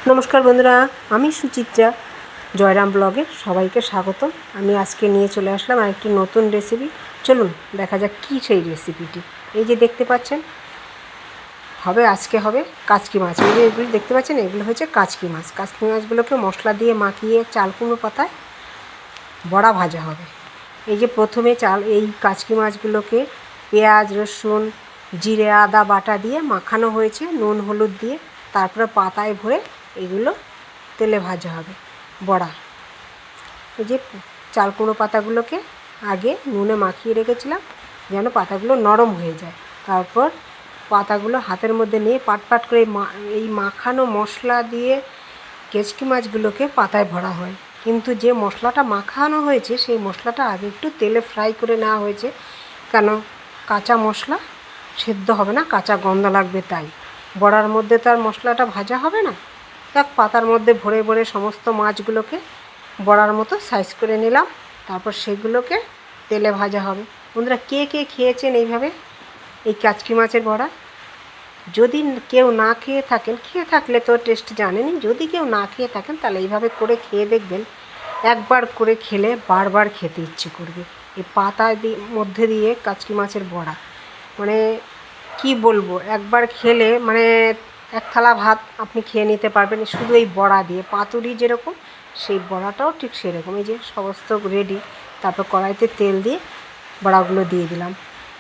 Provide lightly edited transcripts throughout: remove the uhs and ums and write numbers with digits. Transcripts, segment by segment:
নমস্কার বন্ধুরা, আমি সুচিত্রা জয়রাম ব্লগে সবাইকে স্বাগতম। আমি আজকে নিয়ে চলে আসলাম আরেকটি নতুন রেসিপি। চলুন দেখা যাক কী সেই রেসিপিটি। এই যে দেখতে পাচ্ছেন আজকে হবে কাচকি মাছ। এই যে এগুলো দেখতে পাচ্ছেন, এগুলো হচ্ছে কাচকি মাছ। কাচকি মাছগুলোকে মশলা দিয়ে মাখিয়ে চাল কুমড়ো পাতায় বড়া ভাজা হবে। এই যে প্রথমে এই কাচকি মাছগুলোকে পেঁয়াজ রসুন জিরে আদা বাটা দিয়ে মাখানো হয়েছে নুন হলুদ দিয়ে। তারপরে পাতায় ভরে এগুলো তেলে ভাজা হবে বড়া। এই যে চাল কুমড়ো পাতাগুলোকে আগে নুনে মাখিয়ে রেখেছিলাম যেন পাতাগুলো নরম হয়ে যায়। তারপর পাতাগুলো হাতের মধ্যে নিয়ে পাট পাট করে এই মাখানো মশলা দিয়ে কেচকি মাছগুলোকে পাতায় ভরা হয়। কিন্তু যে মশলাটা মাখানো হয়েছে সেই মশলাটা আগে একটু তেলে ফ্রাই করে নেওয়া হয়েছে, কেন কাঁচা মশলা সেদ্ধ হবে না, কাঁচা গন্ধ লাগবে। তাই বড়ার মধ্যে তো আর মশলাটা ভাজা হবে না। এক পাতার মধ্যে ভরে ভরে সমস্ত মাছগুলোকে বড়ার মতো সাইজ করে নিলাম। তারপর সেগুলোকে তেলে ভাজা হবে। বন্ধুরা, কে কে খেয়েছেন এইভাবে এই কাচকি মাছের বড়া? যদি কেউ না খেয়ে থাকেন, খেয়ে থাকলে তো টেস্ট জানেনই, যদি কেউ না খেয়ে থাকেন তাহলে এইভাবে করে খেয়ে দেখবেন। একবার করে খেলে বারবার খেতে ইচ্ছে করবে। এই পাতা মধ্যে দিয়ে কাচকি মাছের বড়া, মানে কি বলবো, একবার খেলে মানে এক থালা ভাত আপনি খেয়ে নিতে পারবেন শুধু এই বড়া দিয়ে। পাতুরি যেরকম, সেই বড়াটাও ঠিক সেরকম। এই যে সমস্ত রেডি। তারপর কড়াইতে তেল দিয়ে বড়াগুলো দিয়ে দিলাম।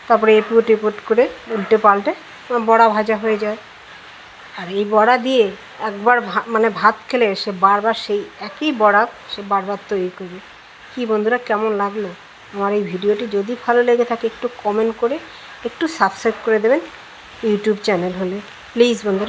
তারপরে এপুট এপুট করে উল্টে পাল্টে বড়া ভাজা হয়ে যায়। আর এই বড়া দিয়ে একবার ভাত খেলে সে বারবার সেই একই বড়া সে বারবার তৈরি করবে। কি বন্ধুরা, কেমন লাগলো আমার এই ভিডিওটি? যদি ভালো লেগে থাকে একটু কমেন্ট করে একটু সাবস্ক্রাইব করে দেবেন, ইউটিউব চ্যানেল হলে প্লিজ বন্ধুরা।